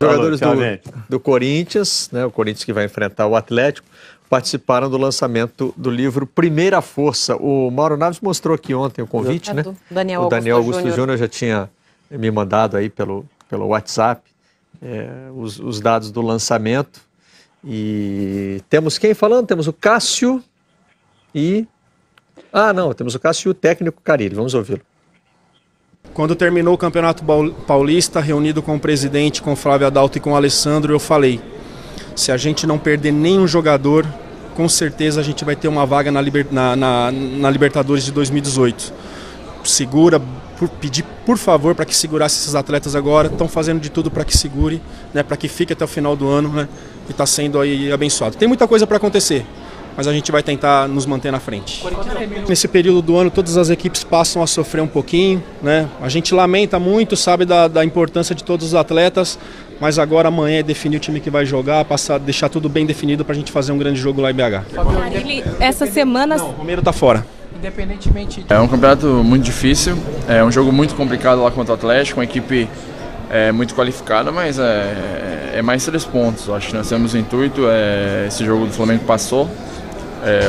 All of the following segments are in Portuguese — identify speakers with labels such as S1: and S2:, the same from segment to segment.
S1: Jogadores do Corinthians, né, o Corinthians que vai enfrentar o Atlético, participaram do lançamento do livro Primeira Força. O Mauro Naves mostrou aqui ontem o convite, né? O Daniel Augusto Júnior já tinha me mandado aí pelo WhatsApp os dados do lançamento. E temos quem falando? Temos o Cássio e... temos o Cássio e o técnico Carille. Vamos ouvi-lo.
S2: Quando terminou o Campeonato Paulista, reunido com o presidente, com o Flávio Adalto e com o Alessandro, eu falei, se a gente não perder nenhum jogador, com certeza a gente vai ter uma vaga na Libertadores de 2018. Segura, pedir por favor para que segurasse esses atletas agora, estão fazendo de tudo para que segure, né, para que fique até o final do ano, né, e está sendo aí abençoado. Tem muita coisa para acontecer, mas a gente vai tentar nos manter na frente. Nesse período do ano, todas as equipes passam a sofrer um pouquinho, né? A gente lamenta muito, sabe da importância de todos os atletas, mas agora amanhã é definir o time que vai jogar, deixar tudo bem definido para a gente fazer um grande jogo lá em BH.
S3: Essa semana...
S2: Não, o Romero está fora.
S4: Independentemente... É um campeonato muito difícil, é um jogo muito complicado lá contra o Atlético, uma equipe muito qualificada, mas é mais 3 pontos. Acho que nós temos o intuito, esse jogo do Flamengo passou.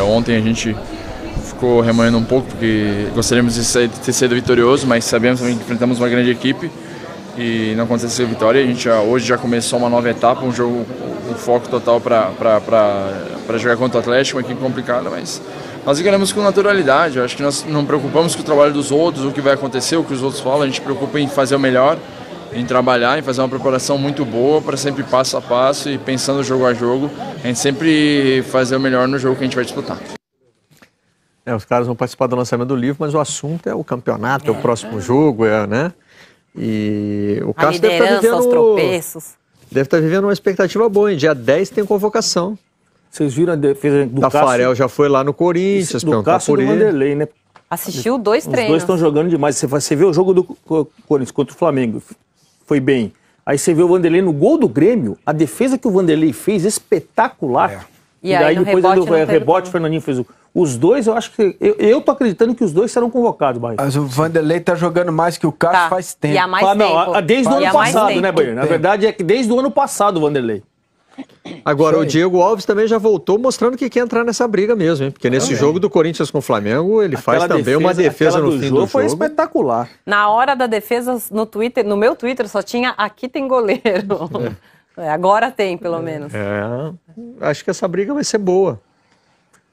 S4: Ontem a gente ficou remoendo um pouco porque gostaríamos de ter sido vitorioso, mas sabemos também que enfrentamos uma grande equipe e não aconteceu a vitória. A gente hoje já começou uma nova etapa, um jogo, um foco total para jogar contra o Atlético, uma equipe complicada, mas nós encaramos com naturalidade. Eu acho que nós não preocupamos com o trabalho dos outros, o que vai acontecer, o que os outros falam. A gente preocupa em fazer o melhor, em trabalhar, em fazer uma preparação muito boa para sempre passo a passo e pensando jogo a jogo, a gente sempre fazer o melhor no jogo que a gente vai disputar.
S1: Os caras vão participar do lançamento do livro, mas o assunto é o campeonato, é o próximo jogo, né? E o Cássio deve estar vivendo
S3: os tropeços.
S1: Deve estar vivendo uma expectativa boa, hein? Dia 10 tem convocação.
S5: Vocês viram a defesa do Cássio?
S1: Tafarel já foi lá no Corinthians,
S5: do Cássio e do Vanderlei, né?
S3: Assistiu 2 treinos.
S5: Os dois estão jogando demais. Você vê o jogo do Corinthians contra o Flamengo, foi bem. Aí você vê o Vanderlei no gol do Grêmio, a defesa que o Vanderlei fez, espetacular.
S3: E aí
S5: depois o rebote, o Fernandinho fez o... Os dois, eu acho que... Eu tô acreditando que os dois serão convocados, Bahia.
S6: Mas o Vanderlei tá jogando mais que o Cássio faz tempo.
S3: E há mais tempo.
S5: Desde o ano passado, né, Bahia? Na verdade é que desde o ano passado o Vanderlei.
S1: Agora, o Diego Alves também já voltou mostrando que quer entrar nessa briga mesmo, hein? Porque nesse jogo do Corinthians com o Flamengo, ele faz também uma defesa no fim do jogo.
S5: Foi espetacular.
S3: Na hora da defesa, no meu Twitter, só tinha aqui tem goleiro. Agora tem, pelo menos.
S1: Acho que essa briga vai ser boa.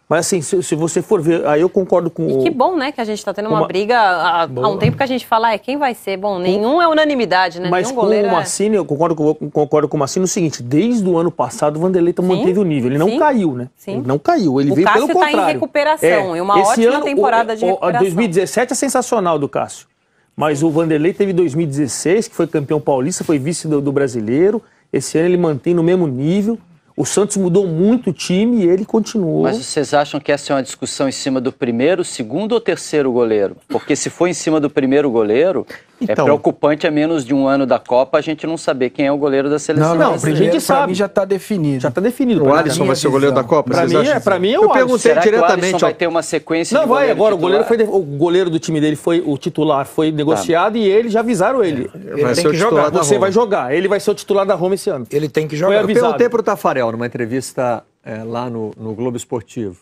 S5: Mas assim, se você for ver, aí eu concordo com
S3: E que bom, né, que a gente tá tendo uma briga há um tempo que a gente fala, quem vai ser? Bom, nenhum é unanimidade, né?
S5: Mas
S3: nenhum
S5: com
S3: goleiro
S5: o Massini, eu concordo com o Massini no seguinte, desde o ano passado o Vanderlei manteve o nível, ele não caiu, né?
S3: Sim.
S5: Ele não caiu, ele veio pelo contrário.
S3: O Cássio tá em recuperação, e uma ótima temporada de recuperação.
S5: 2017 é sensacional do Cássio, mas o Vanderlei teve 2016, que foi campeão paulista, foi vice do brasileiro, esse ano ele mantém no mesmo nível. O Santos mudou muito o time e ele continuou.
S7: Mas vocês acham que essa é uma discussão em cima do primeiro, segundo ou terceiro goleiro? Porque se for em cima do primeiro goleiro, é preocupante a menos de um ano da Copa a gente não saber quem é o goleiro da seleção.
S6: Não, a gente sabe. Pra mim já está definido.
S5: Já está definido.
S1: O Alisson vai ser o goleiro da Copa?
S5: Pra mim é o Alisson.
S1: Eu perguntei diretamente.
S7: O Alisson vai ter uma sequência
S5: de goleiro agora, o goleiro do time dele foi o titular, foi negociado e eles já avisaram ele.
S1: Ele tem que jogar.
S5: Você vai jogar. Ele vai ser o titular da Roma esse ano.
S6: Ele tem que jogar.
S1: Eu perguntei pro Tafarel numa entrevista lá no Globo Esportivo,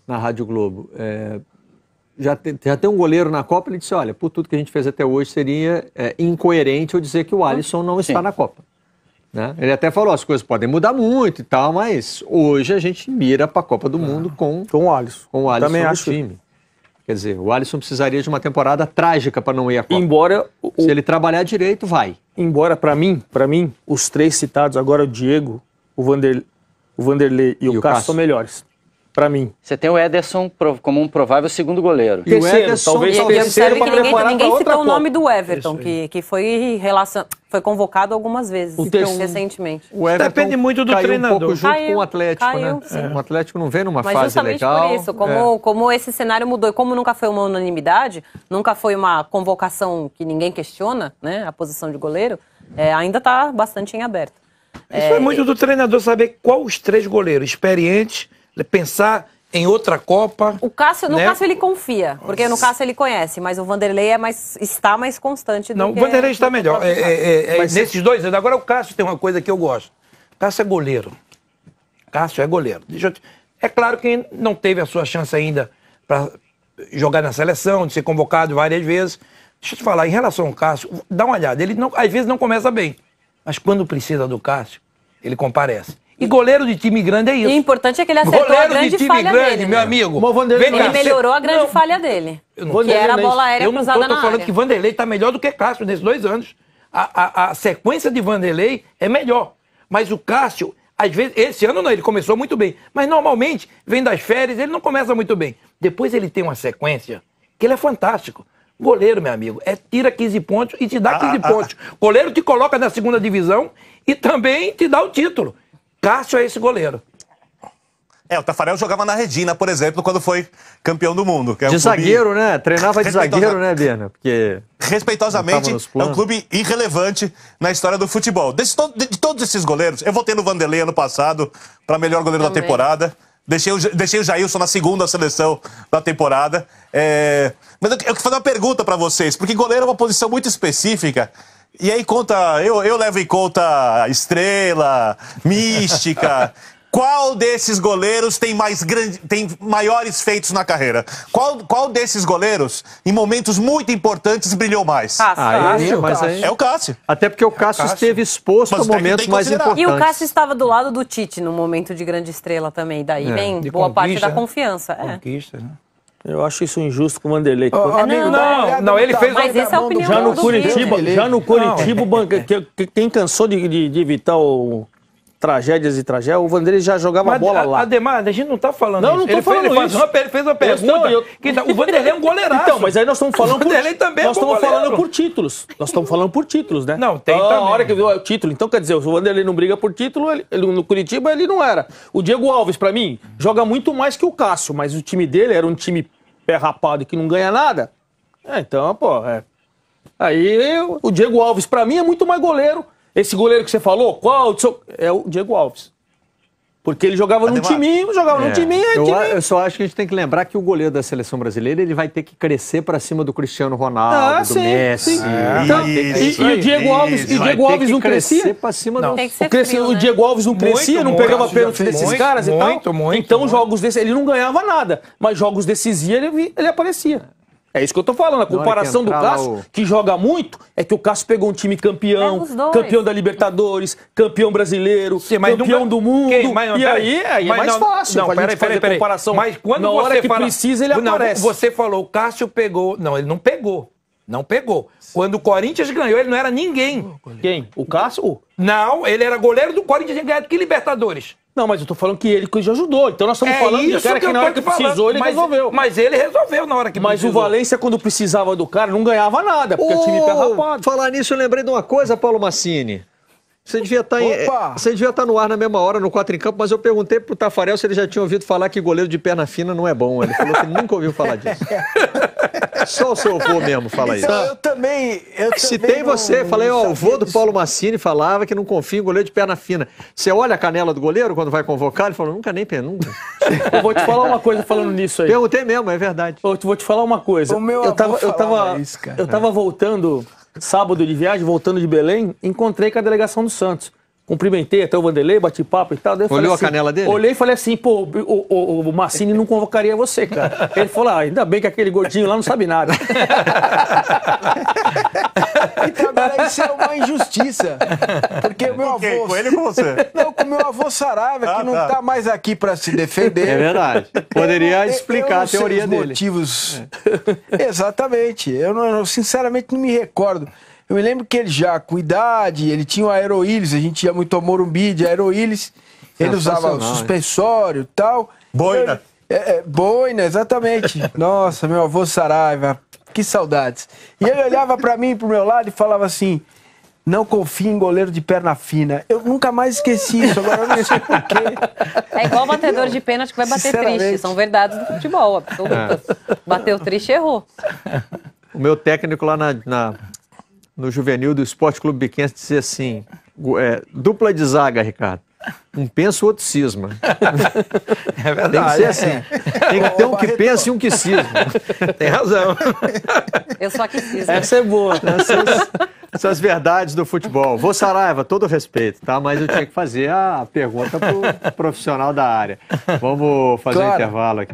S1: na Rádio Globo. Já tem um goleiro na Copa, ele disse, olha, por tudo que a gente fez até hoje, seria incoerente eu dizer que o Alisson não está na Copa. Né? Ele até falou, as coisas podem mudar muito e tal, mas hoje a gente mira para a Copa do Mundo com o Alisson. Com o Alisson
S5: Também
S1: no time. Quer dizer, o Alisson precisaria de uma temporada trágica para não ir à Copa. Se ele trabalhar direito, vai.
S5: Embora, para mim, os 3 citados, agora o Diego, o Vanderlei e o Cássio são melhores. Pra mim.
S7: Você tem o Ederson como um provável segundo goleiro.
S5: E o Ederson, talvez terceiro para preparar para outra
S3: Ninguém citou o nome
S5: Copa.
S3: do Everton, que foi convocado algumas vezes, recentemente.
S1: O Everton
S6: depende muito do treinador.
S1: Um pouco junto com o Atlético, né? O Atlético não vem numa fase legal.
S3: Mas justamente por isso, como esse cenário mudou e como nunca foi uma unanimidade, nunca foi uma convocação que ninguém questiona, né, a posição de goleiro, ainda está bastante em aberto.
S6: Isso é muito do treinador saber qual os 3 goleiros experientes, pensar
S8: em outra Copa.
S3: O Cássio, no Cássio ele confia, porque no Cássio ele conhece, mas o Vanderlei está mais constante do que...
S8: Não, o Vanderlei está melhor. Nesses 2 anos. Agora o Cássio tem uma coisa que eu gosto. O Cássio é goleiro. Cássio é goleiro. É claro que não teve a sua chance ainda para jogar na seleção, de ser convocado várias vezes. Deixa eu te falar, em relação ao Cássio, dá uma olhada. Ele às vezes não começa bem, mas quando precisa do Cássio, ele comparece. E goleiro de time grande é isso.
S3: E o importante é que ele acertou a grande falha
S8: grande,
S3: dele.
S8: Meu amigo.
S3: Ele melhorou a grande falha dele, que era a bola aérea cruzada na área.
S8: Eu tô falando que Vanderlei está melhor do que Cássio nesses 2 anos. A sequência de Vanderlei é melhor. Mas o Cássio, às vezes, esse ano não, ele começou muito bem. Mas normalmente, vem das férias, ele não começa muito bem. Depois ele tem uma sequência que ele é fantástico. Goleiro, meu amigo, tira 15 pontos e te dá 15 pontos. Goleiro te coloca na 2ª divisão e também te dá o título. Cássio é esse goleiro.
S9: O Taffarel jogava na Regina, por exemplo, quando foi campeão do mundo. Que é
S1: de zagueiro, né? Treinava de zagueiro, né, Berna? Porque...
S9: Respeitosamente, é um clube irrelevante na história do futebol. De todos esses goleiros, eu votei no Vanderlei ano passado para melhor goleiro da temporada. Deixei o Jailson na 2ª seleção da temporada. Mas eu quero fazer uma pergunta para vocês, porque goleiro é uma posição muito específica. E aí eu levo em conta estrela, mística. Qual desses goleiros tem maiores feitos na carreira? Qual desses goleiros, em momentos muito importantes, brilhou mais?
S1: É
S9: o Cássio.
S1: Até porque o Cássio esteve exposto a momentos mais importantes.
S3: E o Cássio estava do lado do Tite no momento de grande estrela também. Daí vem boa parte da confiança.
S8: Conquista, né?
S5: Eu acho isso injusto com o Vanderlei.
S8: Não, ele fez...
S3: Mas essa é a opinião
S5: já no Curitiba, quem cansou de evitar tragédias e tragédias, o Vanderlei já jogava bola lá.
S8: Ademar, a gente não tá falando
S5: isso. Não tô falando isso.
S8: Ele fez uma pergunta. O Vanderlei é um goleiraço.
S5: Então, mas aí nós estamos falando...
S8: O Vanderlei também
S5: nós estamos falando por títulos. Nós estamos falando por títulos, né?
S8: Não, tem também.
S5: A hora que viu o título. Então, quer dizer, se o Vanderlei não briga por título, ele no Curitiba ele não era. O Diego Alves, pra mim, joga muito mais que o Cássio, mas o time dele era um time pé rapado que não ganha nada. Então, Aí, o Diego Alves, pra mim, é muito mais goleiro. Esse goleiro que você falou, qual? É o Diego Alves. Porque ele jogava num timinho,
S1: Eu só acho que a gente tem que lembrar que o goleiro da seleção brasileira ele vai ter que crescer para cima do Cristiano Ronaldo, do Messi.
S5: E o Diego Alves não crescia? O Diego Alves não crescia, não pegava pênalti desses caras e tal. Então, jogos desses, ele não ganhava nada. Mas jogos decisivos, ele aparecia. É isso que eu tô falando. A comparação do Cássio, que joga muito, é que o Cássio pegou um time campeão, campeão da Libertadores, campeão brasileiro, campeão do mundo. E aí é mais fácil.
S8: Não, peraí.
S5: Comparação.
S8: Mas quando
S5: na hora que precisa, ele aparece.
S8: Você falou, o Cássio pegou... Não, ele não pegou. Não pegou. Quando o Corinthians ganhou, ele não era ninguém.
S5: Quem? O Cássio?
S8: Não, ele era goleiro do Corinthians e ganhado que Libertadores.
S5: Não, mas eu tô falando que ele já ajudou. Então nós estamos falando de cara que na hora que precisou, ele resolveu.
S8: Mas ele resolveu na hora que precisou.
S5: Mas o Valência, quando precisava do cara, não ganhava nada, porque o time pé rapado.
S1: Falar nisso, eu lembrei de uma coisa, Paulo Massini. Você devia estar no ar na mesma hora, no 4 em Campo, mas eu perguntei pro Taffarel se ele já tinha ouvido falar que goleiro de perna fina não é bom. Ele falou que nunca ouviu falar disso. Só o seu avô mesmo fala isso.
S6: Eu também
S1: Citei você, falei, o avô do Paulo Massini falava que não confia em goleiro de perna fina. Você olha a canela do goleiro quando vai convocar? Ele falou, nunca.
S5: Eu vou te falar uma coisa falando nisso aí.
S1: Perguntei mesmo, é verdade.
S5: Eu vou te falar uma coisa. Eu tava voltando... Sábado de viagem, voltando de Belém, encontrei com a delegação do Santos. Cumprimentei até o Vanderlei, bati papo e tal. Daí
S1: olhou
S5: assim,
S1: a canela dele?
S5: Olhei e falei assim, o Massini não convocaria você, cara. Ele falou, ainda bem que aquele gordinho lá não sabe nada.
S6: Então, agora isso é uma injustiça. Porque o meu avô...
S9: Com ele ou com você?
S6: Não, com o meu avô Saraiva, que não tá mais aqui para se defender.
S1: É verdade. Poderia explicar a teoria dele.
S6: Motivos. Exatamente. Eu sinceramente não me recordo. Eu me lembro que ele já, com idade, ele tinha o aeroílis, a gente ia muito ao Morumbi de aeroílis, ele usava o suspensório e tal.
S9: Boina.
S6: Boina, exatamente. Nossa, meu avô Saraiva, que saudades. E ele olhava pra mim, pro meu lado e falava assim, não confie em goleiro de perna fina. Eu nunca mais esqueci isso, agora eu não sei porquê.
S3: É igual batedor de pênalti que vai bater triste, são verdades do futebol, absolutas. Bateu triste, errou.
S1: O meu técnico lá no juvenil do Esporte Clube Biquense dizia assim, dupla de zaga, Ricardo. Um pensa, o outro cisma.
S8: É verdade.
S1: Tem que ser assim. Tem que ter um que pensa e um que cisma.
S8: Tem razão.
S3: Eu só que cisma.
S5: Essa é boa.
S1: Essas verdades do futebol. Vô Saraiva, todo respeito, tá? Mas eu tinha que fazer a pergunta pro profissional da área. Vamos fazer um intervalo aqui.